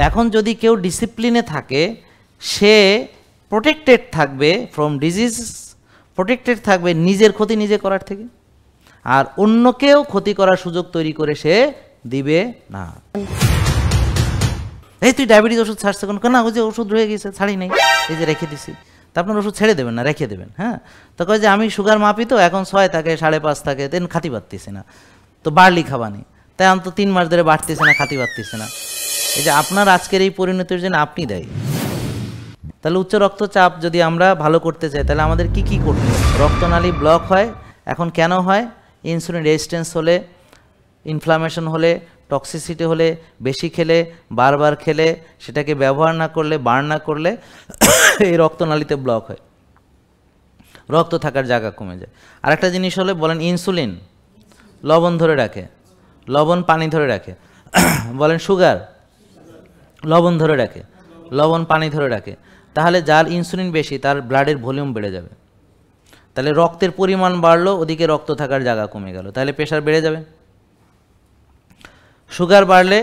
এখন যদি কেউ ডিসিপ্লিনে থাকে সে প্রোটেক্টেড থাকবে ফ্রম ডিজিজ, প্রোটেক্টেড থাকবে নিজের ক্ষতি নিজে করার থেকে, আর অন্যকেও ক্ষতি করার সুযোগ তৈরি করে সে দিবে না। এই তুই ডায়াবেটিস ওষুধ ছাড়ছে কোন না, ওই যে ওষুধ রয়ে গেছে ছাড়ি নাই, এই যে রেখে দিছি, তা আপনার ওষুধ ছেড়ে দেবেন না, রেখে দেবেন। হ্যাঁ, তো কয় যে আমি সুগার মাপি তো এখন 6 থাকে 5.5 থাকে, দেন খাতি পারতেছি না, তো বার্লি খাবানি, তাই অন্ত 3 মাস ধরে বাড়তেছে না, খাতি পারতেছে না। এই যে আপনার আজকের এই পরিণতির জন্য আপনি দায়ী। তাহলে উচ্চ রক্তচাপ যদি আমরা ভালো করতে চাই তাহলে আমাদের কি কি করতে হবে? রক্তনালী ব্লক হয়, এখন কেন হয়? ইনসুলিন রেজিস্ট্যান্স হলে, ইনফ্লামেশন হলে, টক্সিসিটি হলে, বেশি খেলে, বারবার খেলে, সেটাকে ব্যবহার না করলে, বার্ন না করলে এই রক্তনালীতে ব্লক হয়, রক্ত থাকার জায়গা কমে যায়। আরেকটা জিনিস হলে বলেন ইনসুলিন লবণ ধরে রাখে, লবণ পানি ধরে রাখে। বলেন সুগার লবণ ধরে রাখে, লবণ পানি ধরে রাখে। তাহলে যার ইনসুলিন বেশি তার ব্লাডের ভলিউম বেড়ে যাবে, তাহলে রক্তের পরিমাণ বাড়লো, ওদিকে রক্ত থাকার জায়গা কমে গেল, তাহলে প্রেশার বেড়ে যাবে। সুগার বাড়লে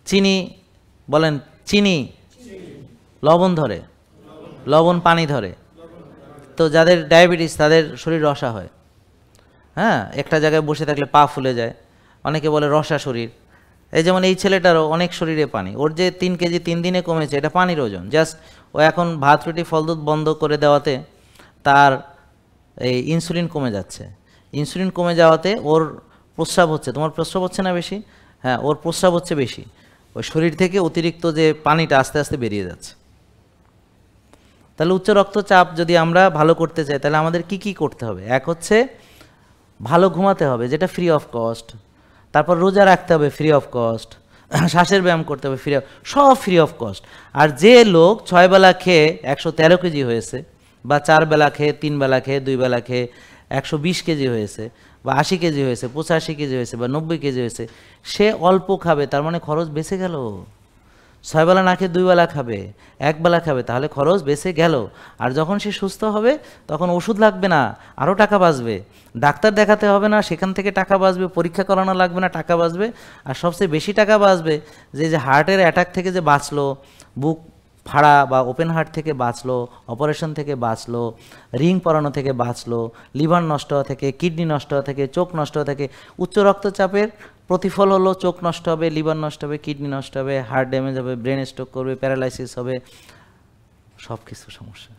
চিনি, বলেন চিনি লবণ ধরে, লবণ পানি ধরে। তো যাদের ডায়াবেটিস তাদের শরীর রসা হয়। হ্যাঁ, একটা জায়গায় বসে থাকলে পা ফুলে যায়, অনেকে বলে রসা শরীর। এই যেমন এই ছেলেটারও অনেক শরীরে পানি, ওর যে 3 কেজি 3 দিনে কমেছে, এটা পানির ওজন। জাস্ট ও এখন ভাত রুটি ফল দুধ বন্ধ করে দেওয়াতে তার এই ইনসুলিন কমে যাচ্ছে। ইনসুলিন কমে যাওয়াতে ওর প্রস্রাব হচ্ছে, তোমার প্রস্রাব হচ্ছে না বেশি? হ্যাঁ, ওর প্রস্রাব হচ্ছে বেশি, ওই শরীর থেকে অতিরিক্ত যে পানিটা আস্তে আস্তে বেরিয়ে যাচ্ছে। তাহলে উচ্চ রক্তচাপ যদি আমরা ভালো করতে চাই তাহলে আমাদের কি কি করতে হবে? এক হচ্ছে ভালো ঘুমাতে হবে, যেটা ফ্রি অফ কস্ট। তারপর রোজা রাখতে হবে ফ্রি অফ কস্ট, শ্বাসের ব্যায়াম করতে হবে ফ্রি অফ, সব ফ্রি অফ কস্ট। আর যে লোক 6 বেলা খেয়ে 113 কেজি হয়েছে, বা 4 বেলা খেয়ে 3 বেলা খেয়ে 2 বেলা খেয়ে 120 কেজি হয়েছে, বা 80 কেজি হয়েছে, 85 কেজি হয়েছে, বা 90 কেজি হয়েছে, সে অল্প খাবে, তার মানে খরচ বেঁচে গেল। 6 বেলা না খেয়ে 2 বেলা খাবে, 1 বেলা খাবে, তাহলে খরচ বেঁচে গেল। আর যখন সে সুস্থ হবে তখন ওষুধ লাগবে না, আরও টাকা বাঁচবে, ডাক্তার দেখাতে হবে না, সেখান থেকে টাকা বাঁচবে, পরীক্ষা করানো লাগবে না, টাকা বাঁচবে। আর সবচেয়ে বেশি টাকা বাঁচবে যে হার্টের অ্যাটাক থেকে যে বাঁচলো, বুক ফাড়া বা ওপেন হার্ট থেকে বাঁচলো, অপারেশন থেকে বাঁচলো, রিং পরানো থেকে বাঁচলো, লিভার নষ্ট হওয়া থেকে, কিডনি নষ্ট হওয়া থেকে, চোখ নষ্ট হওয়া থেকে। উচ্চ রক্তচাপের প্রতিফল হলো চোখ নষ্ট হবে, লিভার নষ্ট হবে, কিডনি নষ্ট হবে, হার্ট ড্যামেজ হবে, ব্রেন স্ট্রোক করবে, প্যারালাইসিস হবে, সব কিছু সমস্যা।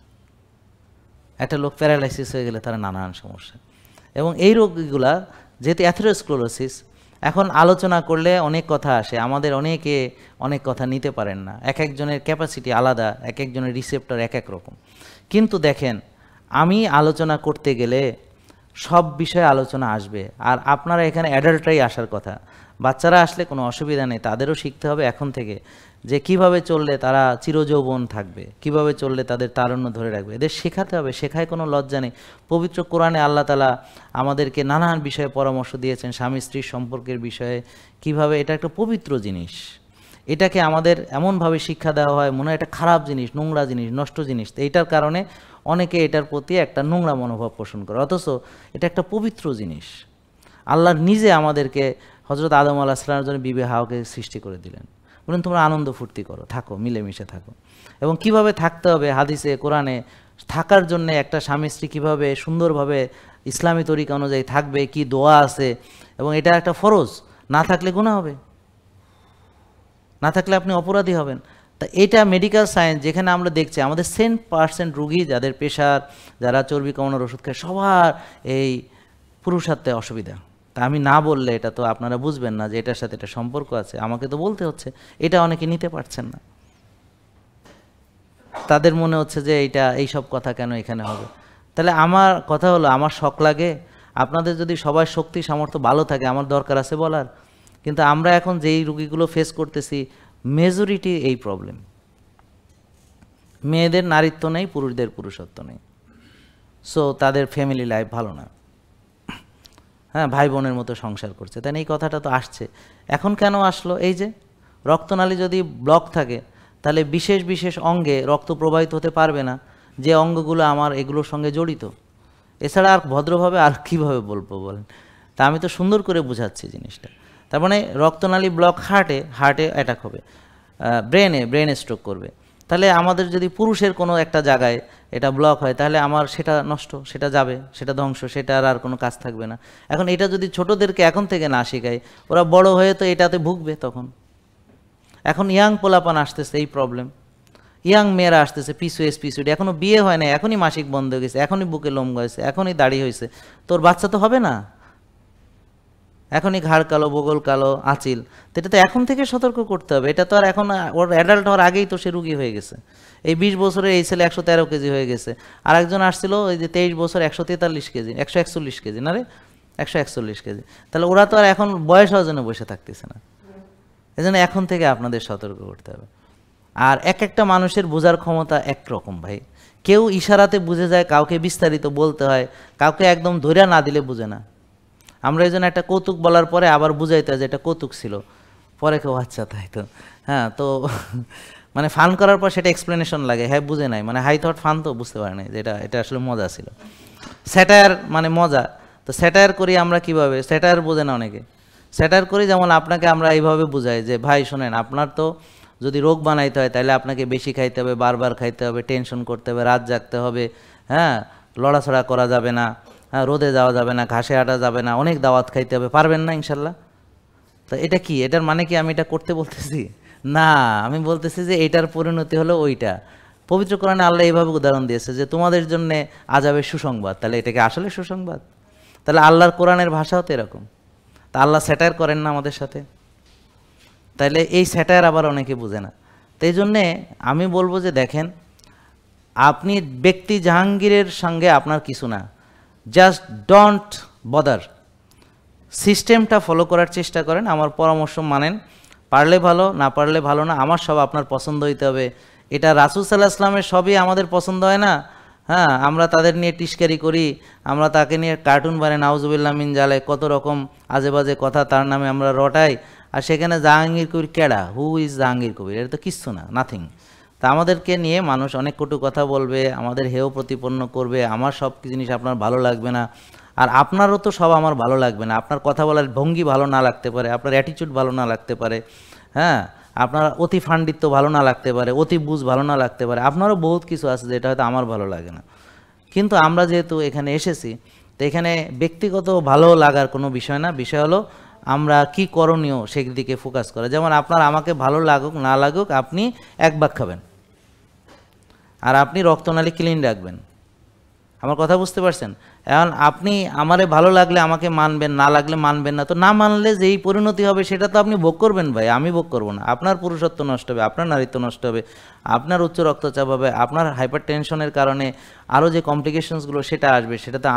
একটা লোক প্যারালাইসিস হয়ে গেলে তার নানান সমস্যা। এবং এই রোগগুলা যেহেতু অ্যাথেরোস্ক্লেরোসিস, এখন আলোচনা করলে অনেক কথা আসে, আমাদের অনেকে অনেক কথা নিতে পারেন না, এক একজনের ক্যাপাসিটি আলাদা, এক একজনের রিসেপ্টর এক এক রকম। কিন্তু দেখেন, আমি আলোচনা করতে গেলে সব বিষয়ে আলোচনা আসবে, আর আপনারা এখানে অ্যাডাল্টরাই আসার কথা, বাচ্চারা আসলে কোনো অসুবিধা নেই, তাদেরও শিখতে হবে এখন থেকে যে কিভাবে চললে তারা চিরযৌবন থাকবে, কিভাবে চললে তাদের তারুণ্য ধরে রাখবে, এদের শেখাতে হবে, শেখায় কোনো লজ্জা নেই। পবিত্র কোরআনে আল্লাহ তাআলা আমাদেরকে নানান বিষয়ে পরামর্শ দিয়েছেন, স্বামী স্ত্রীর সম্পর্কের বিষয়ে, কিভাবে এটা একটা পবিত্র জিনিস, এটাকে আমাদের এমনভাবে শিক্ষা দেওয়া হয় মনে হয় এটা খারাপ জিনিস, নোংরা জিনিস, নষ্ট জিনিস। তো এইটার কারণে অনেকে এটার প্রতি একটা নোংরা মনোভাব পোষণ করে, অথচ এটা একটা পবিত্র জিনিস। আল্লাহ নিজে আমাদেরকে হযরত আদম আলাইহিস সালামের জন্য বিবি হাওয়াকে সৃষ্টি করে দিলেন, বলেন তোমরা আনন্দ ফুর্তি করো, থাকো, মিলেমিশে থাকো। এবং কিভাবে থাকতে হবে হাদিসে কোরআনে থাকার জন্য একটা স্বামী স্ত্রী কীভাবে সুন্দরভাবে ইসলামী তরিকা অনুযায়ী থাকবে, কি দোয়া আছে, এবং এটা একটা ফরজ, না থাকলে গুনাহ হবে, না থাকলে আপনি অপরাধী হবেন। তা এটা মেডিকেল সায়েন্স, যেখানে আমরা দেখছি আমাদের 10% রুগী যাদের প্রেশার, যারা চর্বি কমানোর ওষুধ খায়, সবার এই পুরুষার্থে অসুবিধা। তা আমি না বললে এটা তো আপনারা বুঝবেন না যে এটার সাথে এটা সম্পর্ক আছে, আমাকে তো বলতে হচ্ছে। এটা অনেকে নিতে পারছেন না, তাদের মনে হচ্ছে যে এইটা এইসব কথা কেন এখানে হবে। তাহলে আমার কথা হলো, আমার শখ লাগে, আপনাদের যদি সবার শক্তি সামর্থ্য ভালো থাকে আমার দরকার আছে বলার। কিন্তু আমরা এখন যেই রুগীগুলো ফেস করতেছি মেজরিটি এই প্রবলেম, মেয়েদের নারীত্ব নেই, পুরুষদের পুরুষত্ব নেই, সো তাদের ফ্যামিলি লাইফ ভালো না, হ্যাঁ, ভাই বোনের মতো সংসার করছে। তাই এই কথাটা তো আসছে। এখন কেন আসলো? এই যে রক্তনালী যদি ব্লক থাকে তাহলে বিশেষ বিশেষ অঙ্গে রক্ত প্রবাহিত হতে পারবে না, যে অঙ্গগুলো আমার এগুলোর সঙ্গে জড়িত। এছাড়া আর ভদ্রভাবে আর কীভাবে বলবো বলেন? তা আমি তো সুন্দর করে বুঝাচ্ছি জিনিসটা। তার মানে রক্তনালী ব্লক হার্টে, হার্টে অ্যাটাক হবে। ব্রেনে স্ট্রোক করবে। তাহলে আমাদের যদি পুরুষের কোনো একটা জায়গায় এটা ব্লক হয় তাহলে আমার সেটা নষ্ট, সেটা যাবে, সেটা ধ্বংস, সেটা আর কোনো কাজ থাকবে না। এখন এটা যদি ছোটদেরকে এখন থেকে না শেখাই, ওরা বড় হয়ে তো এটাতে ভুগবে তখন। এখন ইয়াং পোলাপান আসতেছে এই প্রবলেম, ইয়াং মেয়েরা আসতেছে পিসিওডি, এখনও বিয়ে হয় না, এখনই মাসিক বন্ধ হয়ে গেছে, এখনই বুকে লোম হয়েছে, এখনই দাড়ি হয়েছে, তোর বাচ্চা তো হবে না, এখনই ঘাড় কালো, বগল কালো, আঁচিল। তো এটা তো এখন থেকে সতর্ক করতে হবে। এটা তো আর এখন ওর অ্যাডাল্ট হওয়ার আগেই তো সে রুগী হয়ে গেছে। এই 20 বছরে এই ছেলে 113 কেজি হয়ে গেছে, আর একজন আসছিল ওই যে 23 বছর 143 কেজি, 141 কেজি, না রে 141 কেজি। তাহলে ওরা তো আর এখন বয়স হওয়ার জন্য বসে থাকতেছে না। এই জন্য এখন থেকে আপনাদের সতর্ক করতে হবে। আর এক একটা মানুষের বোঝার ক্ষমতা একরকম ভাই, কেউ ইশারাতে বুঝে যায়, কাউকে বিস্তারিত বলতে হয়, কাউকে একদম ধৈর্য না দিলে বুঝে না। আমরা এই জন্য একটা কৌতুক বলার পরে আবার বুঝাইতে হয় যে এটা কৌতুক ছিল, পরে কেউ আচ্ছা তাই তো, হ্যাঁ তো মানে ফান করার পর সেটা এক্সপ্লেনেশন লাগে, হ্যাঁ বুঝে নাই, মানে হাই থট ফান তো বুঝতে পারে নাই যে এটা আসলে মজা ছিল। স্যাটায়ার মানে মজা, তো স্যাটায়ার করি আমরা কিভাবে, স্যাটায়ার বোঝে না অনেকে। স্যাটায়ার করি যেমন আপনাকে আমরা এইভাবে বুঝাই যে ভাই শোনেন, আপনার তো যদি রোগ বানাইতে হয় তাহলে আপনাকে বেশি খাইতে হবে, বারবার খাইতে হবে, টেনশন করতে হবে, রাত জাগতে হবে, হ্যাঁ লড়াছড়া করা যাবে না, হ্যাঁ রোদে যাওয়া যাবে না, ঘাসে হাঁটা যাবে না, অনেক দাওয়াত খাইতে হবে, পারবেন না ইনশাল্লাহ। তো এটা কি, এটার মানে কি আমি এটা করতে বলতেছি না, আমি বলতেছি যে এটার পরিণতি হলো ওইটা। পবিত্র কোরআনে আল্লাহ এইভাবে উদাহরণ দিয়েছে যে তোমাদের জন্য আযাবের সুসংবাদ, তাহলে এটাকে আসলে সুসংবাদ? তাহলে আল্লাহর কোরআনের ভাষাও তো এরকম। তা আল্লাহ স্যাটায়ার করেন না আমাদের সাথে? তাইলে এই স্যাটায়ার আবার অনেকে বুঝে না। তো এই জন্যে আমি বলবো যে দেখেন, আপনি ব্যক্তি জাহাঙ্গীরের সঙ্গে আপনার কিছু না, জাস্ট ডোন্ট বদার, সিস্টেমটা ফলো করার চেষ্টা করেন, আমার পরামর্শ মানেন, পারলে ভালো, না পারলে ভালো না, আমার সব আপনার পছন্দ হইতে হবে। এটা রাসূল সাল্লাল্লাহু আলাইহি ওয়াসাল্লামের সবই আমাদের পছন্দ হয় না, হ্যাঁ আমরা তাদের নিয়ে টিস্কারি করি, আমরা তাকে নিয়ে কার্টুন বানাই, নাউজুবিল্লাহ মিন জালে, কত রকম আজে বাজে কথা তার নামে আমরা রটাই, আর সেখানে জাহাঙ্গীর কবির কেডা, হু ইজ জাহাঙ্গীর কবির, এটা তো কিচ্ছু না, নাথিং। তা আমাদেরকে নিয়ে মানুষ অনেক কটু কথা বলবে, আমাদের হেয় প্রতিপন্ন করবে, আমার সব জিনিস আপনার ভালো লাগবে না, আর আপনারও তো সব আমার ভালো লাগবে না। আপনার কথা বলার ভঙ্গি ভালো না লাগতে পারে, আপনার অ্যাটিটিউড ভালো না লাগতে পারে, হ্যাঁ আপনার অতি ফান্ডিত্য ভালো না লাগতে পারে, অতি বুঝ ভালো না লাগতে পারে, আপনারও বহুত কিছু আছে যেটা হয়তো আমার ভালো লাগে না। কিন্তু আমরা যেহেতু এখানে এসেছি, তো এখানে ব্যক্তিগত ভালো লাগার কোনো বিষয় না, বিষয় হলো আমরা কি করণীয় সেদিকে ফোকাস করা। যেমন আপনার আমাকে ভালো লাগুক না লাগুক, আপনি এক ভাগ খাবেন, আর আপনি রক্তনালী ক্লিন রাখবেন। আমার কথা বুঝতে পারছেন? এখন আপনি আমারে ভালো লাগলে আমাকে মানবেন, না লাগলে মানবেন না। তো না মানলে যেই পরিণতি হবে সেটা তো আপনি ভোগ করবেন ভাই, আমি ভোগ করবো না। আপনার পুরুষত্ব নষ্ট হবে, আপনার নারীত্ব নষ্ট হবে, আপনার উচ্চ রক্তচাপ হবে, আপনার হাইপার টেনশনের কারণে আরও যে কমপ্লিকেশনসগুলো সেটা আসবে, সেটা তো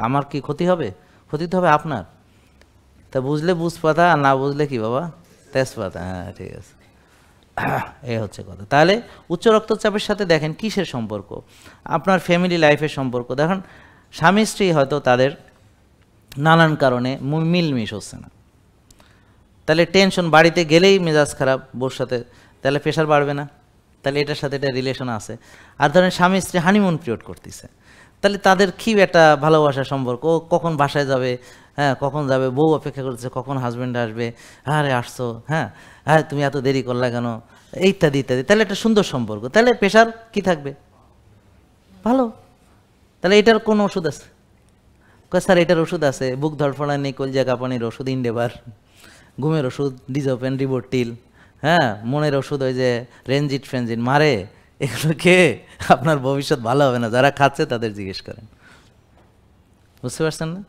আমার কি ক্ষতি হবে? ক্ষতি তো হবে আপনার। তা বুঝলে বুঝপাতা, আর না বুঝলে কি বাবা তেজপাতা। হ্যাঁ ঠিক আছে, এই হচ্ছে কথা। তাহলে উচ্চ রক্তচাপের সাথে দেখেন কিসের সম্পর্ক, আপনার ফ্যামিলি লাইফের সম্পর্ক। দেখেন স্বামী স্ত্রী হয়তো তাদের নানান কারণে মিলমিশ হচ্ছে না, তাহলে টেনশন, বাড়িতে গেলেই মেজাজ খারাপ বউর সাথে, তাহলে প্রেশার বাড়বে না? তাহলে এটার সাথে এটা রিলেশন আছে। আর ধরেন স্বামী স্ত্রী হানিমুন পিরিয়ড করতেছে, তাহলে তাদের কি একটা ভালোবাসার সম্পর্ক, ও কখন বাসায় যাবে, হ্যাঁ কখন যাবে, বউ অপেক্ষা করতেছে কখন হাজব্যান্ড আসবে, আরে আসছো, হ্যাঁ হ্যাঁ তুমি এত দেরি করলা কেন, ইত্যাদি ইত্যাদি। তাহলে একটা সুন্দর সম্পর্ক, তাহলে প্রেশার কি থাকবে? ভালো। তাহলে এটার কোন ওষুধ আছে? স্যার এটার ওষুধ আছে, বুক ধড়ফড়ানি, কলজা কাঁপানির ওষুধ ইন্ডেভার, ঘুমের ওষুধ ডিজোপেন, রিবোটিল, হ্যাঁ মনের ওষুধ ওই যে রেনজিট ফ্রেনজিন মারে, এগুলো খেয়ে আপনার ভবিষ্যৎ ভালো হবে না। যারা খাচ্ছে তাদের জিজ্ঞেস করেন, বুঝতে পারছেন না?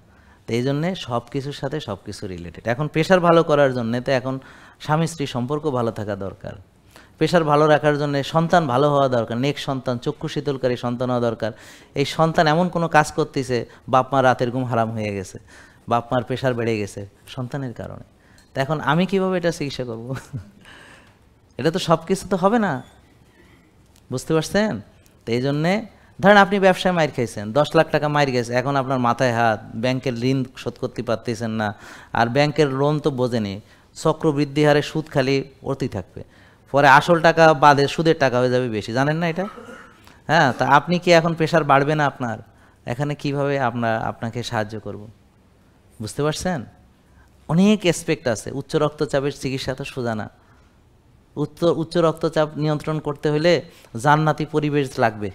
তো এই জন্যে সব কিছুর সাথে সব কিছু রিলেটেড। এখন প্রেশার ভালো করার জন্যে তো এখন স্বামী স্ত্রী সম্পর্ক ভালো থাকা দরকার, প্রেশার ভালো রাখার জন্য সন্তান ভালো হওয়া দরকার, নেক্সট সন্তান চক্ষু শীতলকারী সন্তান হওয়া দরকার। এই সন্তান এমন কোনো কাজ করতেছে, বাপ মা রাতের ঘুম হারাম হয়ে গেছে, বাপ মার প্রেশার বেড়ে গেছে সন্তানের কারণে। তো এখন আমি কিভাবে এটা চিকিৎসা করব? এটা তো সব কিছু তো হবে না, বুঝতে পারছেন? তো এই জন্যে ধরেন আপনি ব্যবসায় মাইর খাইছেন, 10 লাখ টাকা মাইর গেছে, এখন আপনার মাথায় হাত, ব্যাংকের ঋণ শোধ করতে পারতেছেন না, আর ব্যাংকের লোন তো বোঝেনি, চক্রবৃদ্ধি হারে সুদ খালি অতি থাকবে, পরে আসল টাকা বাদে সুদের টাকা হয়ে যাবে বেশি, জানেন না এটা? হ্যাঁ, তা আপনি কি এখন প্রেশার বাড়বে না আপনার? এখানে কিভাবে আপনাকে সাহায্য করব, বুঝতে পারছেন? অনেক অ্যাসপেক্ট আছে, উচ্চ রক্তচাপের চিকিৎসা তো সোজা না, উচ্চ রক্তচাপ নিয়ন্ত্রণ করতে হলে জান্নাতি পরিবেশ লাগবে।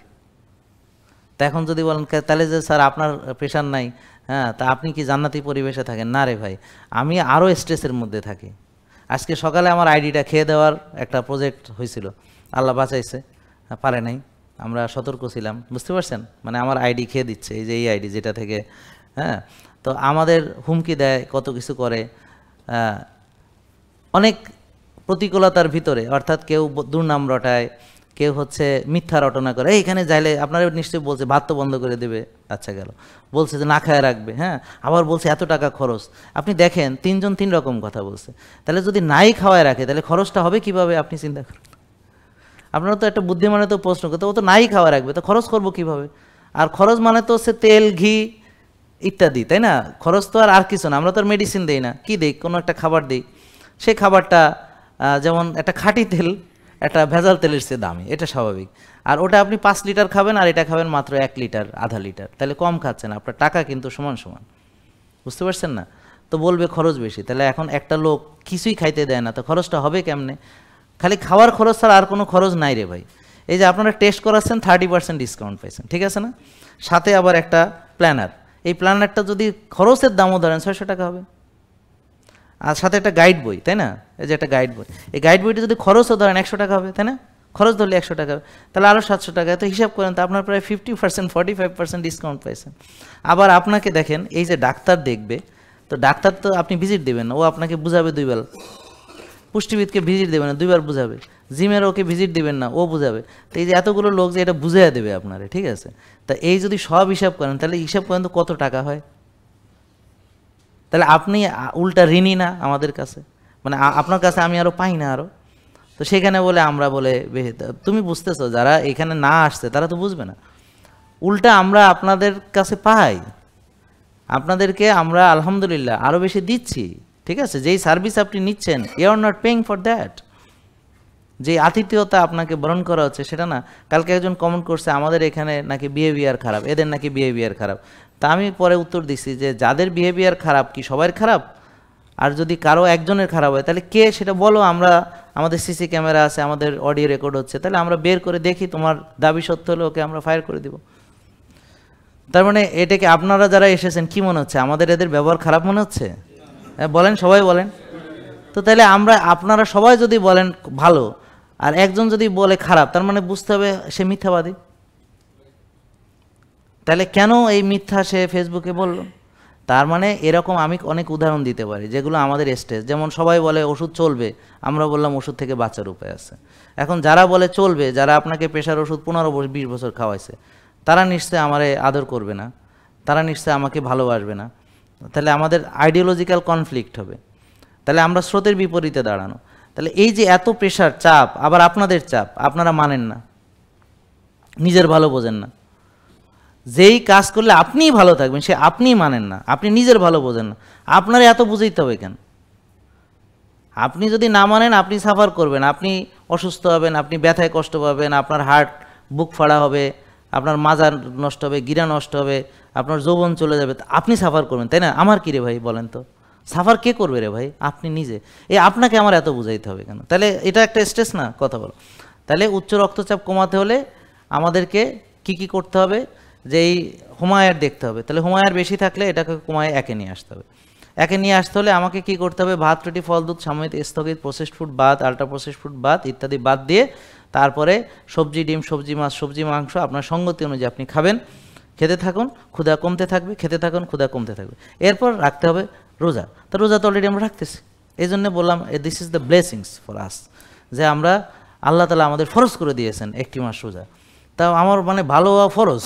তা এখন যদি বলেন তাহলে যে স্যার আপনার প্রেশার নাই, হ্যাঁ, তা আপনি কি জান্নাতি পরিবেশে থাকেন? না রে ভাই, আমি আরও স্ট্রেসের মধ্যে থাকি। আজকে সকালে আমার আইডিটা খেয়ে দেওয়ার একটা প্রজেক্ট হয়েছিল, আল্লাহ বাঁচাইছে, পারে নাই, আমরা সতর্ক ছিলাম, বুঝতে পারছেন? মানে আমার আইডি খেয়ে দিচ্ছে, এই যে এই আইডি যেটা থেকে, হ্যাঁ, তো আমাদের হুমকি দেয়, কত কিছু করে, অনেক প্রতিকূলতার ভিতরে, অর্থাৎ কেউ দুর্নাম রটায়, কেউ হচ্ছে মিথ্যা রটনা করে, এইখানে যাইলে আপনারা নিশ্চয়ই বলছে ভাত তো বন্ধ করে দেবে, আচ্ছা গেল, বলছে যে না খায় রাখবে, হ্যাঁ, আবার বলছে এত টাকা খরচ। আপনি দেখেন 3 জন 3 রকম কথা বলছে, তাহলে যদি নাই খাওয়ায় রাখে তাহলে খরচটা হবে কিভাবে? আপনি চিন্তা করুন। আপনারা তো একটা বুদ্ধিমানের তো প্রশ্ন করতে, ও তো নাই খাওয়া রাখবে, তো খরচ করবো কিভাবে? আর খরচ মানে তো হচ্ছে তেল, ঘি ইত্যাদি, তাই না? খরচ তো আর কিছু না, আমরা তো আর মেডিসিন দিই না, কি দিই? কোনো একটা খাবার দিই, সেই খাবারটা যেমন একটা খাঁটি তেল একটা ভেজাল তেলের চেয়ে দামি, এটা স্বাভাবিক। আর ওটা আপনি 5 লিটার খাবেন আর এটা খাবেন মাত্র 1 লিটার, আধা লিটার, তাহলে কম খাচ্ছেন, আপনার টাকা কিন্তু সমান সমান, বুঝতে পারছেন না? তো বলবে খরচ বেশি, তাহলে এখন একটা লোক কিছুই খাইতে দেয় না, তো খরচটা হবে কেমনে? খালি খাওয়ার খরচ ছাড়া আর কোনো খরচ নাই রে ভাই। এই যে আপনারা টেস্ট করাচ্ছেন 30% ডিসকাউন্ট পাইছেন, ঠিক আছে না? সাথে আবার একটা প্ল্যানার, এই প্ল্যানারটা যদি খরচের দামও ধরেন 600 টাকা হবে, আর সাথে একটা গাইড বই, তাই না? এই যে একটা গাইড বই, এই গাইড বইটা যদি খরচও ধরেন 100 টাকা হবে, তাই না? খরচ ধরলে 100 টাকা হবে, তাহলে আরও 700 টাকা, তো হিসাব করেন তো আপনার প্রায় 50% 45% ডিসকাউন্ট পাইছেন। আবার আপনাকে দেখেন, এই যে ডাক্তার দেখবে, তো ডাক্তার তো আপনি ভিজিট দেবেন না, ও আপনাকে বুঝাবে 2 বার, পুষ্টিবিদকে ভিজিট দেবেন না, 2 বার বুঝাবে, জিমের ওকে ভিজিট দিবেন না, ও বুঝাবে। তো এই যে এতগুলো লোক যে এটা বুঝাইয়া দেবে আপনারে, ঠিক আছে? তা এই যদি সব হিসাব করেন তাহলে হিসাব করেন তো কত টাকা হয়। তাহলে আপনি উল্টা ঋণী না আমাদের কাছে, মানে আপনার কাছে আমি আরও পাই না আরও। তো সেখানে বলে আমরা বলে তুমি বুঝতেছো, যারা এখানে না আসছে তারা তো বুঝবে না, উল্টা আমরা আপনাদের কাছে পাই, আপনাদেরকে আমরা আলহামদুলিল্লাহ আরও বেশি দিচ্ছি, ঠিক আছে? যেই সার্ভিস আপনি নিচ্ছেন, you are not paying for that. যে আতিথেয়তা আপনাকে বরণ করা হচ্ছে সেটা না। কালকে একজন কমেন্ট করছে আমাদের এখানে নাকি বিহেভিয়ার খারাপ, এদের নাকি বিহেভিয়ার খারাপ। তা আমি পরে উত্তর দিচ্ছি যে যাদের বিহেভিয়ার খারাপ কি সবার খারাপ? আর যদি কারো একজনের খারাপ হয় তাহলে কে সেটা বলো, আমরা আমাদের সিসি ক্যামেরা আছে, আমাদের অডিও রেকর্ড হচ্ছে, তাহলে আমরা বের করে দেখি, তোমার দাবি সত্য হলে ওকে আমরা ফায়ার করে দিব। তার মানে এটাকে আপনারা যারা এসেছেন কি মনে হচ্ছে, আমাদের এদের ব্যবহার খারাপ মনে হচ্ছে? হ্যাঁ বলেন, সবাই বলেন তো। তাহলে আপনারা সবাই যদি বলেন ভালো আর একজন যদি বলে খারাপ, তার মানে বুঝতে হবে সে মিথ্যাবাদী। তাহলে কেন এই মিথ্যা সে ফেসবুকে বলল? তার মানে এরকম আমি অনেক উদাহরণ দিতে পারি যেগুলো আমাদের স্টেজ, যেমন সবাই বলে ওষুধ চলবে, আমরা বললাম ওষুধ থেকে বাঁচার উপায় আছে। এখন যারা বলে চলবে, যারা আপনাকে প্রেশার ওষুধ 15-20 বছর খাওয়াইছে, তারা নিশ্চয়ই আমারে আদর করবে না, তারা নিশ্চয়ই আমাকে ভালোবাসবে না। তাহলে আমাদের আইডিওলজিক্যাল কনফ্লিক্ট হবে, তাহলে আমরা স্রোতের বিপরীতে দাঁড়ানো। তাহলে এই যে এত প্রেশার, চাপ, আবার আপনাদের চাপ, আপনারা মানেন না, নিজের ভালো বোঝেন না। যেই কাজ করলে আপনিই ভালো থাকবেন সে আপনিই মানেন না, আপনি নিজের ভালো বোঝেন না, আপনার এত বুঝাইতে হবে কেন? আপনি যদি না মানেন আপনি সাফার করবেন, আপনি অসুস্থ হবেন, আপনি ব্যথায় কষ্ট পাবেন, আপনার হার্ট বুক ফাড়া হবে, আপনার মাজা নষ্ট হবে, গিরা নষ্ট হবে, আপনার যৌবন চলে যাবে, আপনি সাফার করবেন, তাই না? আমার কি রে ভাই বলেন তো, সাফার কে করবে রে ভাই? আপনি নিজে। আপনাকে আমার এত বুঝাইতে হবে কেন? তাহলে এটা একটা স্ট্রেস না? কথা বলো। তাহলে উচ্চ রক্তচাপ কমাতে হলে আমাদেরকে কি কি করতে হবে? যে এই হুমায়ার দেখতে হবে, তাহলে হুমায়ার বেশি থাকলে এটাকে কমায় 1-এ নিয়ে আসতে হবে। 1-এ নিয়ে আসতে হলে আমাকে কি করতে হবে? ভাত, রুটি, ফল, দুধ, সাময়িক স্থগিত, প্রসেসড ফুড বাদ, আল্ট্রা প্রসেসড ফুড বাদ, ইত্যাদি বাদ দিয়ে তারপরে সবজি, ডিম, সবজি, মাছ, সবজি, মাংস আপনার সঙ্গতি অনুযায়ী আপনি খাবেন, খেতে থাকুন, ক্ষুধা কমতে থাকবে, খেতে থাকুন, ক্ষুধা কমতে থাকবে। এরপর রাখতে হবে রোজা। তো রোজা তো অলরেডি আমরা রাখতেছি, এই জন্য বললাম this is the blessings for us, যে আমরা আল্লাহ তাআলা আমাদের ফরজ করে দিয়েছেন 1টি মাস রোজা। তা আমার মানে ভালো হওয়া ফরজ,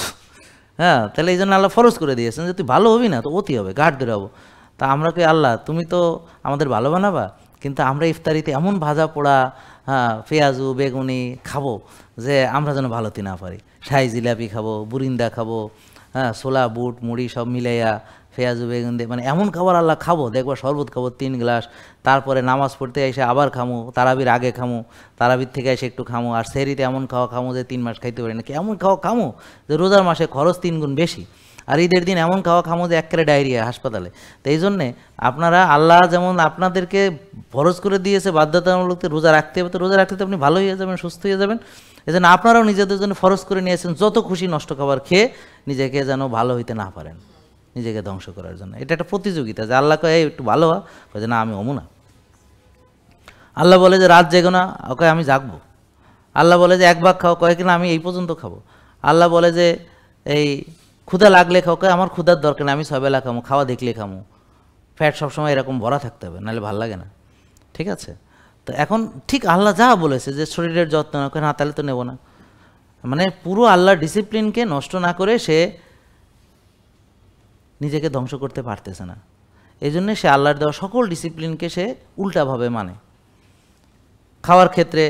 হ্যাঁ, তাহলে এই জন্য আল্লাহ ফরজ করে দিয়েছেন যে তুই ভালো হবি না তো অতি হবে, ঘাট ধরে হবো। তা আমরা কি আল্লাহ তুমি তো আমাদের ভালো বানাবা, কিন্তু আমরা ইফতারিতে এমন ভাজা পোড়া, হ্যাঁ, পেঁয়াজু বেগুনি খাবো যে আমরা যেন ভালোতে না পারি, শাহি জিলাপি খাবো, বুরিন্দা খাবো, হ্যাঁ, ছোলা বুট মুড়ি সব মিলাইয়া পেঁয়াজু বেগুন দিয়ে মানে এমন খাবার আল্লাহ খাবো, দেখবো শরবত খাবো 3 গ্লাস, তারপরে নামাজ পড়তে এসে আবার খামো, তারাবির আগে খামো, তারাবির থেকে এসে একটু খামো, আর সেহরিতে এমন খাওয়া খামো যে 3 মাস খাইতে পারি না, এমন খাওয়া খামো যে রোজার মাসে খরচ 3 গুণ বেশি। আর ঈদের দিন এমন খাওয়া খামো যে একেবারে ডায়রিয়া হাসপাতালে। তো এই জন্যে আপনারা, আল্লাহ যেমন আপনাদেরকে ফরজ করে দিয়েছে বাধ্যতামূলক রোজা রাখতে হবে, তো রোজা রাখতে তো আপনি ভালো হয়ে যাবেন, সুস্থ হয়ে যাবেন। এই জন্য আপনারাও নিজেদের জন্য ফরজ করে নিয়েছেন যত খুশি নষ্ট খাবার খেয়ে নিজেকে যেন ভালো হইতে না পারেন, নিজেকে ধ্বংস করার জন্য। এটা একটা প্রতিযোগিতা যে আল্লাহ কয় একটু ভালো হওয়া, যে না আমি অমু না। আল্লাহ বলে যে রাত জেগো না, ওকে আমি জাগবো। আল্লাহ বলে যে এক ভাগ খাও, কয় কিনা আমি এই পর্যন্ত খাবো। আল্লাহ বলে যে এই ক্ষুধা লাগলে খাও, কয় আমার ক্ষুধার দরকার নেই, আমি 6 বেলা খামো, খাওয়া দেখলে খামো। ফ্যাট সবসময় এরকম ভরা থাকতে হবে, নাহলে ভাল লাগে না। ঠিক আছে? তো এখন ঠিক আল্লাহ যা বলেছে যে শরীরের যত্ন না করে, না তাহলে তো নেব না। মানে পুরো আল্লাহর ডিসিপ্লিনকে নষ্ট না করে সে নিজেকে ধ্বংস করতে পারতেছে না। এই জন্যে সে আল্লাহর দেওয়া সকল ডিসিপ্লিনকে সে উল্টাভাবে মানে। খাওয়ার ক্ষেত্রে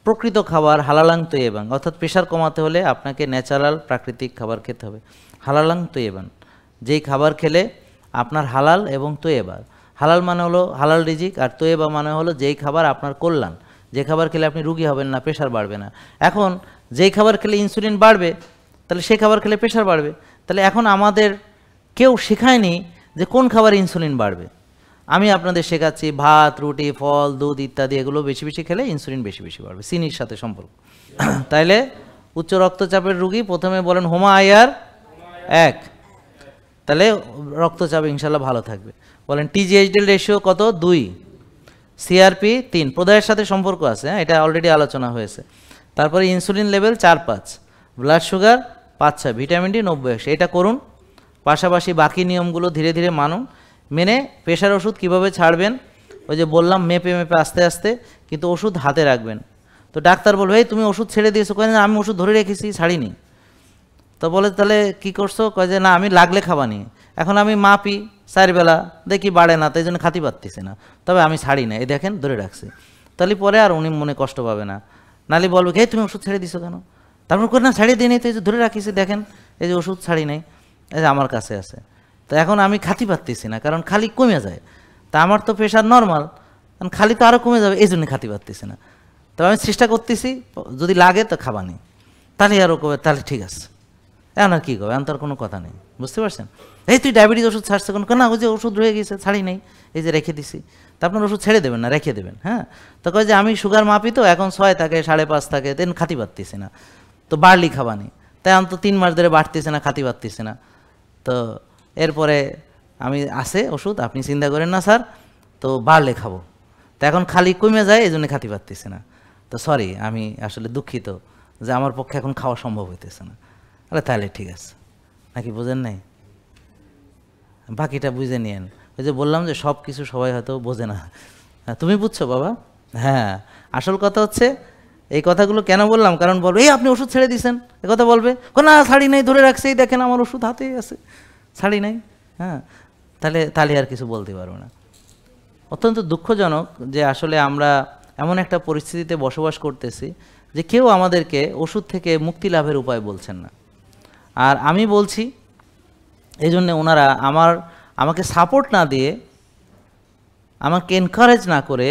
প্রকৃত খাবার হালালাং তৈবান, অর্থাৎ প্রেশার কমাতে হলে আপনাকে ন্যাচারাল প্রাকৃতিক খাবার খেতে হবে। হালালাং তৈবান, যেই খাবার খেলে আপনার হালাল এবং তৈবা। হালাল মানে হলো হালাল রিজিক, আর তৈবা মানে হলো যেই খাবার আপনার কল্যাণ, যে খাবার খেলে আপনি রুগী হবেন না, প্রেশার বাড়বে না। এখন যেই খাবার খেলে ইনসুলিন বাড়বে, তাহলে সেই খাবার খেলে প্রেশার বাড়বে। তাহলে এখন আমাদের কেউ শেখায়নি যে কোন খাবার ইনসুলিন বাড়বে। আমি আপনাদের শেখাচ্ছি ভাত, রুটি, ফল, দুধ ইত্যাদি এগুলো বেশি বেশি খেলে ইনসুলিন বেশি বেশি বাড়বে, চিনির সাথে সম্পর্ক। তাইলে উচ্চ রক্তচাপের রুগী প্রথমে বলেন হোমা আয়ার 1, তাহলে রক্তচাপ ইনশাল্লাহ ভালো থাকবে। বলেন টিজিএইচডি রেশিও কত? 2, সিআরপি 3, প্রদাহের সাথে সম্পর্ক আছে, এটা অলরেডি আলোচনা হয়েছে। তারপরে insulin level 4-5, blood sugar 5-6, vitamin D 90-100। এটা করুন, পাশাপাশি বাকি নিয়মগুলো ধীরে ধীরে মানুন। মেনে প্রেশার ওষুধ কিভাবে ছাড়বেন, ওই যে বললাম মেপে মেপে আস্তে আস্তে, কিন্তু ওষুধ হাতে রাখবেন। তো ডাক্তার বলবে এই তুমি ওষুধ ছেড়ে দিয়েছো, কয় না আমি ওষুধ ধরে রেখেছি, ছাড়িনি। তো বলে তাহলে কী করছো, কয় যে না আমি লাগলে খাবানি। এখন আমি মাপি 4 বেলা, দেখি বাড়ে না, তাই জন্য খাতি পারতেছি না, তবে আমি ছাড়ি না, এই দেখেন ধরে রাখছি। তাহলে পরে আর উনি মনে কষ্ট পাবে না। নালি বলবে হে তুমি ওষুধ ছেড়ে দিছো কেন, তারপর করে না ছাড়িয়ে দিই নাই, তো এই যে ধরে রাখিছি দেখেন, এই যে ওষুধ ছাড়ি নাই, এই যে আমার কাছে আছে। তো এখন আমি খাতি পারতেছি না, কারণ খালি কমে যায়। তা আমার তো প্রেশার নর্মাল, কারণ খালি তো আরও কমে যাবে, এই জন্য খাতি পারতেছি না। তবে আমি চেষ্টা করতেছি, যদি লাগে তো খাবানি। তাহলে আরও কবে, তাহলে ঠিক আছে। এখন আর কী করবে, এখন তার কোনো কথা নেই, বুঝতে পারছেন? এই তুই ডায়াবেটিস ওষুধ ছাড়ছে কোনো, না ওই যে ওষুধ রয়ে গেছে, ছাড়ি নেই, এই যে রেখে দিছি। তা আপনার ওষুধ ছেড়ে দেবেন না, রেখে দেবেন। হ্যাঁ, তো কয় যে আমি সুগার মাপি তো, এখন 6 থাকে, 5.5 থাকে, দেন খাতি পারতেছি না, তো বাড়লি খাবানি। তাই আমি তো 3 মাস ধরে বাড়তেছে না, খাতি পারতেছি না। তো এরপরে আমি আছে ওষুধ, আপনি চিন্তা করেন না স্যার, তো বাড়লে খাবো। তো এখন খালি কমে যায়, এই জন্য খাতি পারতেছি না। তো সরি, আমি আসলে দুঃখিত যে আমার পক্ষে এখন খাওয়া সম্ভব হইতেছে না। আরে তাহলে ঠিক আছে, নাকি বোঝেন নাই? বাকিটা বুঝে নিয়েন। ওই যে বললাম যে সব কিছু সবাই হয়তো বোঝে না। হ্যাঁ, তুমি বুঝছো বাবা? হ্যাঁ, আসল কথা হচ্ছে এই কথাগুলো কেন বললাম, কারণ বলবে এই আপনি ওষুধ ছেড়ে দিয়েছেন, এ কথা বলবে, না ছাড়ি নাই, ধরে রাখছে, এই দেখেন আমার ওষুধ হাতেই আছে, ছাড়ি নাই। হ্যাঁ, তাহলে আর কিছু বলতে পারবো না। অত্যন্ত দুঃখজনক যে আসলে আমরা এমন একটা পরিস্থিতিতে বসবাস করতেছি যে কেউ আমাদেরকে ওষুধ থেকে মুক্তি লাভের উপায় বলছেন না। আর আমি বলছি এই জন্যে ওনারা আমাকে সাপোর্ট না দিয়ে, আমাকে এনকারেজ না করে,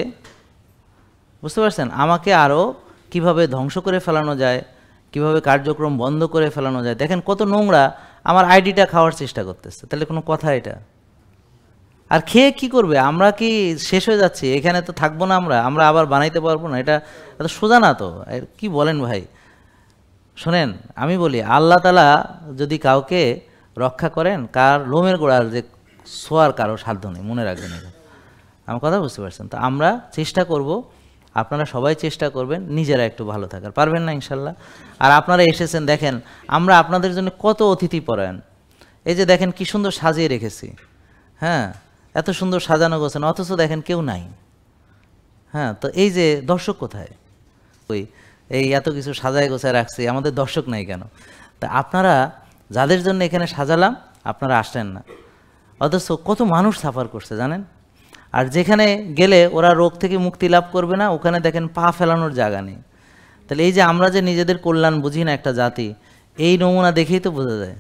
বুঝতে পারছেন, আমাকে আরও কিভাবে ধ্বংস করে ফেলানো যায়, কিভাবে কার্যক্রম বন্ধ করে ফেলানো যায়। দেখেন কত নোংরা, আমার আইডিটা খাওয়ার চেষ্টা করতেছে। তাহলে কোনো কথা এটা? আর খেয়ে কি করবে? আমরা কি শেষ হয়ে যাচ্ছি? এখানে তো থাকবো না, আমরা আবার বানাইতে পারবো না। এটা এত সোজা না তো। কি বলেন ভাই? শোনেন, আমি বলি আল্লাহ তাআলা যদি কাউকে রক্ষা করেন, কার লোমের গোড়ার যে ছোঁয়ার কারো সাধ্য নেই, মনে রাখবেন এটা। আমার কথা বুঝতে পারছেন? তো আমরা চেষ্টা করব, আপনারা সবাই চেষ্টা করবেন নিজেরা একটু ভালো থাকার। পারবেন না ইনশাল্লাহ? আর আপনারা এসেছেন, দেখেন আমরা আপনাদের জন্য কত অতিথি পরায়ণ। এই যে দেখেন কি সুন্দর সাজিয়ে রেখেছি। হ্যাঁ, এত সুন্দর সাজানো গোছানো, অথচ দেখেন কেউ নাই। হ্যাঁ, তো এই যে দর্শক কোথায়? এই এত কিছু সাজায় গোছায় রাখছি, আমাদের দর্শক নাই কেন? তা আপনারা যাদের জন্য এখানে সাজালাম, আপনারা আসলেন না, অথচ কত মানুষ সাফার করছে জানেন। আর যেখানে গেলে ওরা রোগ থেকে মুক্তি লাভ করবে না, ওখানে দেখেন পা ফেলানোর জায়গা নেই। তাহলে এই যে আমরা যে নিজেদের কল্যাণ বুঝি না একটা জাতি, এই নমুনা দেখেই তো বোঝা যায়,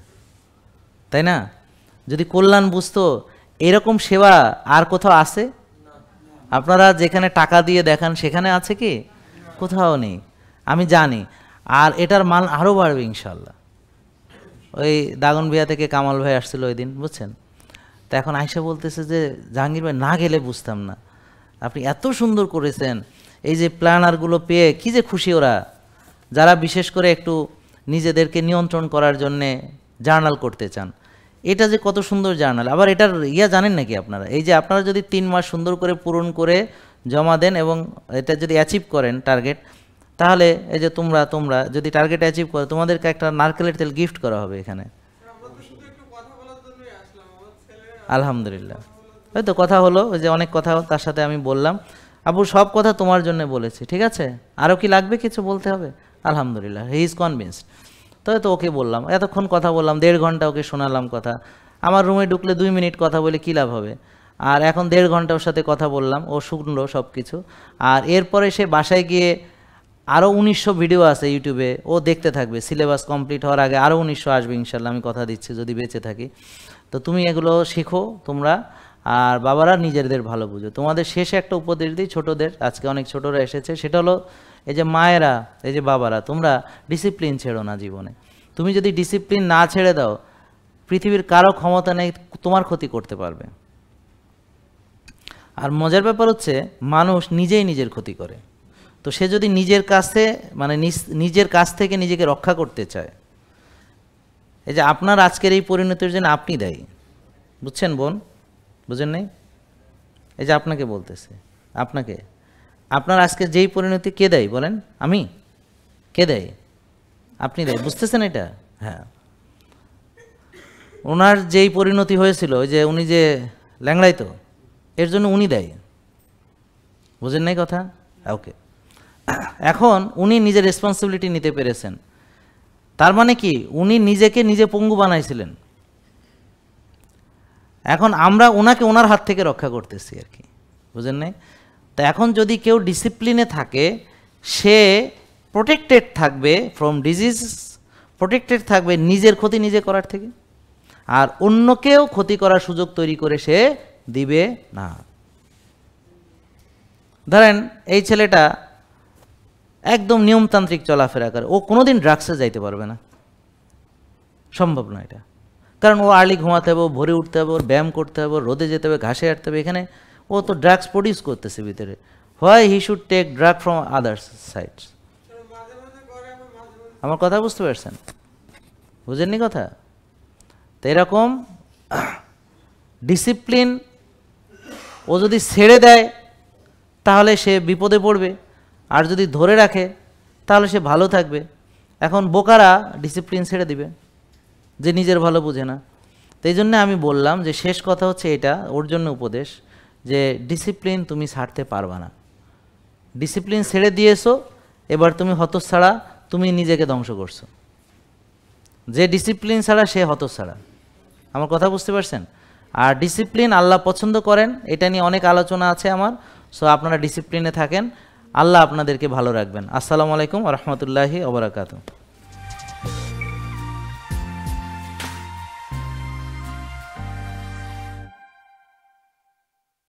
তাই না? যদি কল্যাণ বুঝতো, এরকম সেবা আর কোথাও আছে? আপনারা যেখানে টাকা দিয়ে দেখান সেখানে আছে কি? কোথাও নেই, আমি জানি। আর এটার মান আরও বাড়বে ইনশাল্লাহ। ওই দাগনবিয়া থেকে কামাল ভাই আসছিল ওই দিন, বুঝছেন? তা এখন আয়সা বলতেছে যে জাহাঙ্গীর ভাই না গেলে বুঝতাম না, আপনি এত সুন্দর করেছেন, এই যে প্ল্যানারগুলো পেয়ে কী যে খুশি ওরা, যারা বিশেষ করে একটু নিজেদেরকে নিয়ন্ত্রণ করার জন্যে জার্নাল করতে চান। এটা যে কত সুন্দর জার্নাল, আবার এটার জানেন নাকি আপনারা? এই যে আপনারা যদি 3 মাস সুন্দর করে পূরণ করে জমা দেন এবং এটা যদি অ্যাচিভ করেন টার্গেট, তাহলে এই যে তোমরা যদি টার্গেট অ্যাচিভ করো, তোমাদেরকে একটা নারকেলের তেল গিফট করা হবে এখানে। আলহামদুলিল্লাহ, হয়তো কথা হলো, ওই যে অনেক কথা তার সাথে আমি বললাম, আবু সব কথা তোমার জন্য বলেছি, ঠিক আছে, আরও কি লাগবে কিছু বলতে হবে? আলহামদুলিল্লাহ, হি ইজ কনভিন্সড। তো ওকে বললাম, এতক্ষণ কথা বললাম, 1.5 ঘন্টা ওকে শোনালাম কথা। আমার রুমে ঢুকলে 2 মিনিট কথা বলে কী লাভ হবে? আর এখন 1.5 ঘন্টা ওর সাথে কথা বললাম, ও শুনলো সব কিছু। আর এরপরে সে বাসায় গিয়ে আরও 1900 ভিডিও আছে ইউটিউবে, ও দেখতে থাকবে। সিলেবাস কমপ্লিট হওয়ার আগে আরও 1900 আসবে ইনশাল্লাহ, আমি কথা দিচ্ছি যদি বেঁচে থাকি। তো তুমি এগুলো শেখো তোমরা, আর বাবারা নিজেদের ভালো বুঝো। তোমাদের শেষে একটা উপদেশ দিই ছোটদের, আজকে অনেক ছোটরা এসেছে, সেটা হলো এই যে মায়েরা, এই যে বাবারা, তোমরা ডিসিপ্লিন ছেড়ো না জীবনে। তুমি যদি ডিসিপ্লিন না ছেড়ে দাও, পৃথিবীর কারো ক্ষমতা নেই তোমার ক্ষতি করতে পারবে। আর মজার ব্যাপার হচ্ছে মানুষ নিজেই নিজের ক্ষতি করে। তো সে যদি নিজের কাছে মানে নিজের কাছ থেকে নিজেকে রক্ষা করতে চায়, এই যে আপনার আজকের এই পরিণতির জন্য আপনি দায়ী, বুঝছেন বোন? বুঝেন নাই? এই যে আপনাকে বলতেছে, আপনার আজকে যেই পরিণতি কে দেয় বলেন? আমি? কে দেয়? আপনি দেয়, বুঝতেছেন এটা? হ্যাঁ, ওনার যেই পরিণতি হয়েছিল, ওই যে উনি যে ল্যাংড়াইতো, এর জন্য উনি দেয়, বুঝেন নাই কথা? ওকে, এখন উনি নিজের রেসপন্সিবিলিটি নিতে পেরেছেন, তার মানে কি উনি নিজেকে নিজে পঙ্গু বানাইছিলেন। এখন আমরা ওনাকে ওনার হাত থেকে রক্ষা করতেছি আর কি, বুঝেন নাই? তা এখন যদি কেউ ডিসিপ্লিনে থাকে, সে প্রোটেক্টেড থাকবে ফ্রম ডিজিজ, প্রোটেক্টেড থাকবে নিজের ক্ষতি নিজে করার থেকে, আর অন্যকেও ক্ষতি করার সুযোগ তৈরি করে সে দিবে না। ধরেন এই ছেলেটা একদম নিয়মতান্ত্রিক চলাফেরা করে, ও কোনোদিন ড্রাগসে যাইতে পারবে না, সম্ভব না এটা। কারণ ও আর্লি ঘুমাতে হবে, ভোরে উঠতে হবে, ওর ব্যায়াম করতে হবে, রোদে যেতে হবে, ঘাসে হাঁটতে হবে। এখানে ও তো ড্রাগস প্রডিউস করতেছে ভিতরে। Why he should take drug from others sides? আমার কথা বুঝতে পারছেন? বুঝেননি কথা? তো এরকম ডিসিপ্লিন ও যদি ছেড়ে দেয় তাহলে সে বিপদে পড়বে, আর যদি ধরে রাখে তাহলে সে ভালো থাকবে। এখন বোকারা ডিসিপ্লিন ছেড়ে দিবে, যে নিজের ভালো বুঝে না। তো এই জন্য আমি বললাম যে শেষ কথা হচ্ছে এটা, ওর জন্য উপদেশ, যে ডিসিপ্লিন তুমি ছাড়তে পারবা না। ডিসিপ্লিন ছেড়ে দিয়েছো, এবার তুমি হতচ্ছাড়া, তুমি নিজেকে ধ্বংস করছো। যে ডিসিপ্লিন ছাড়া সে হতচ্ছাড়া। আমার কথা বুঝতে পারছেন? আর ডিসিপ্লিন আল্লাহ পছন্দ করেন, এটা নিয়ে অনেক আলোচনা আছে আমার। সো আপনারা ডিসিপ্লিনে থাকেন, আল্লাহ আপনাদেরকে ভালো রাখবেন। আসসালামু আলাইকুম ওয়া রাহমাতুল্লাহি ওয়া বারাকাতুহু।